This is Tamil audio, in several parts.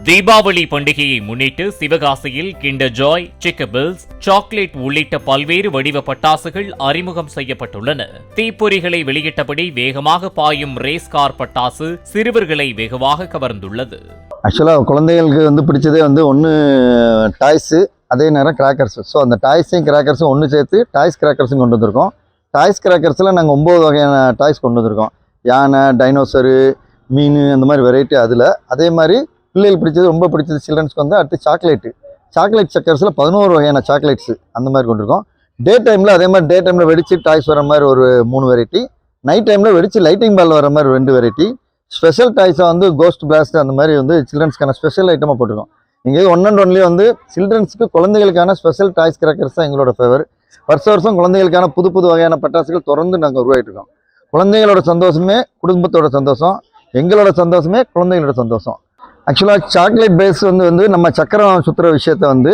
தீபாவளி பண்டிகையை முன்னிட்டு சிவகாசியில் கிண்டர் ஜாய், சிக்கபிள்ஸ், சாக்லேட் உள்ளிட்ட பல்வேறு வடிவ பட்டாசுகள் அறிமுகம் செய்யப்பட்டுள்ளன. தீப்பொறிகளை வெளியிட்டபடி வேகமாக பாயும் ரேஸ் கார் பட்டாசு சிறுவர்களை வெகுவாக கவர்ந்துள்ளது. ஆக்சுவலாக குழந்தைகளுக்கு பிடிச்சதே ஒன்று டாய்ஸு, அதே நேரம் கிராக்கர்ஸ். ஸோ அந்த டாய்ஸையும் கிராக்கர்ஸும் ஒன்று சேர்த்து டாய்ஸ் கிராக்கர்ஸும் கொண்டு வந்திருக்கோம். டாய்ஸ் கிராக்கர்ஸில் நாங்கள் 9 வகையான டாய்ஸ் கொண்டு வந்திருக்கோம். யானை, டைனோசரு, மீன், அந்த மாதிரி வெரைட்டி. அதில் அதே மாதிரி பிள்ளைகள் பிடிச்சது, ரொம்ப பிடிச்சது சில்ட்ரன்ஸ்க்கு அடுத்து சாக்லேட் சக்கர்ஸில் 11 வகையான சாக்லேட்ஸு அந்த மாதிரி கொண்டிருக்கோம். டே டைமில் அதே மாதிரி டே டைமில் வெடிச்சு டாய்ஸ் வர மாதிரி ஒரு 3 வெரைட்டி, நைட் டைமில் வெடிச்சு லைட்டிங் பால் வர மாதிரி 2 வெரைட்டி, ஸ்பெஷல் டாய்ஸாக கோஸ்ட் பிளாஸ்ட் அந்த மாதிரி சில்ட்ரன்ஸ்க்கான ஸ்பெஷல் ஐட்டமாக போட்டிருக்கோம். இங்கே ஒன் அண்ட் ஒன்லி சில்ட்ரன்ஸுக்கு குழந்தைகளுக்கான ஸ்பெஷல் டாய்ஸ் கிராக்கர்ஸ் தான் எங்களோட ஃபேவர். வருஷம் குழந்தைகளுக்கான புது வகையான பட்டாசுகள் தொடர்ந்து நாங்கள் உருவாகிட்டு இருக்கோம். குழந்தைகளோட சந்தோஷமே குடும்பத்தோட சந்தோஷம், எங்களோட சந்தோஷமே குழந்தைகளோட சந்தோஷம். ஆக்சுவலாக சாக்லேட் பேஸ் நம்ம சக்கரம் சுற்றுற விஷயத்த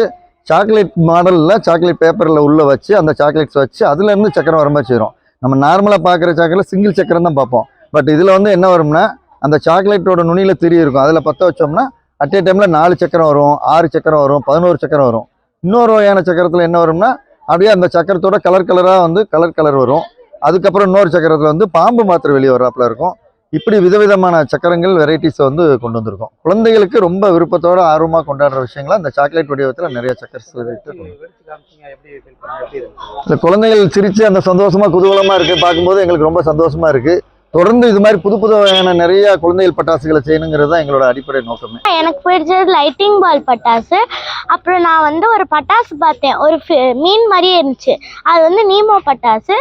சாக்லேட் மாடலில் சாக்லேட் பேப்பரில் உள்ளே வச்சு அந்த சாக்லேட்ஸ் வச்சு அதுலேருந்து சக்கரம் வர மாதிரி செய்கிறோம். நம்ம நார்மலாக பார்க்குற சாக்லேட் சிங்கிள் சக்கரம் தான் பார்ப்போம். பட் இதில் என்ன வரும்னா அந்த சாக்லேட்டோட நுனியில் திரி இருக்கும். அதில் பற்ற வச்சோம்னா அட் ஏ டைமில் 4 சக்கரம் வரும், 6 சக்கரம் வரும், 11 சக்கரம் வரும். இன்னொரு வகையான சக்கரத்தில் என்ன வரும்னா அப்படியே அந்த சக்கரத்தோட கலர் வரும். அதுக்கப்புறம் இன்னொரு சக்கரத்தில் பாம்பு மாத்திரை வெளியே வர்றாப்புல இருக்கும். இப்படி விதவிதமான சக்கரங்கள் வெரைட்டிஸ் கொண்டு வந்திருக்கோம். குழந்தைகளுக்கு ரொம்ப விருப்பத்தோட ஆர்வமாக கொண்டாடுற விஷயங்களா இந்த சாக்லேட் வடிவத்தில் நிறைய சக்கர்ஸ் இந்த குழந்தைகள் சிரித்து அந்த சந்தோஷமாக குதூகலமாக இருக்குது. பார்க்கும்போது எங்களுக்கு ரொம்ப சந்தோஷமாக இருக்குது. தொடர்ந்து இது மாதிரி புது வகையான நிறைய குழந்தைகள் பட்டாசுகளை செய்யணுங்கிறது தான் எங்களோட அடிப்படை நோக்கமே. எனக்கு பிடிச்சது லைட்டிங் பால் பட்டாசு. அப்புறம் நான் ஒரு பட்டாசு பார்த்தேன், ஒரு மீன் மாதிரியே இருந்துச்சு. அது நீமோ பட்டாசு.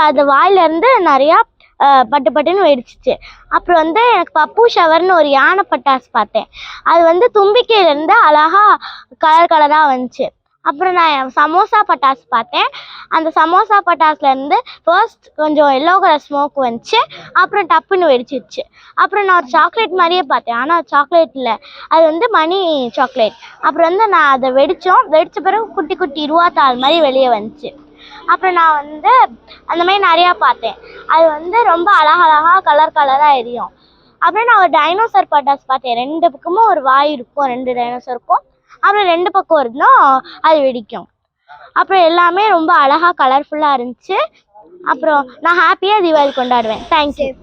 அது வாயிலிருந்து நிறையா பட்டுன்னு வெடிச்சிச்சு. அப்புறம் எனக்கு பப்பு ஷவர்னு ஒரு யானை பட்டாசு பார்த்தேன். அது தும்பிக்கையிலேருந்து அழகா கலராக வந்துச்சு. அப்புறம் நான் சமோசா பட்டாசு பார்த்தேன். அந்த சமோசா பட்டாசுலேருந்து ஃபர்ஸ்ட் கொஞ்சம் எல்லோ கலர் ஸ்மோக் வந்துச்சு, அப்புறம் டப்புன்னு வெடிச்சிருச்சு. அப்புறம் நான் ஒரு சாக்லேட் மாதிரியே பார்த்தேன், ஆனால் சாக்லேட் இல்லை, அது மணி சாக்லேட். அப்புறம் நான் அதை வெடித்த பிறகு குட்டி குட்டி இருவாத்தாள் மாதிரி வெளியே வந்துச்சு. அப்புறம் நான் அந்த மாதிரி நிறையா பார்த்தேன். அது ரொம்ப அழகழகாக கலராக எரியும். அப்புறம் நான் ஒரு டைனோசர் பட்டாசு பார்த்தேன். 2 பக்கமும் ஒரு வாய் இருக்கும், 2 டைனோசருக்கும். அப்புறம் 2 பக்கம் இருந்தோம் அது வெடிக்கும். அப்புறம் எல்லாமே ரொம்ப அழகாக கலர்ஃபுல்லாக இருந்துச்சு. அப்புறம் நான் ஹாப்பியாக தீபாவளி கொண்டாடுவேன். தேங்க்யூ.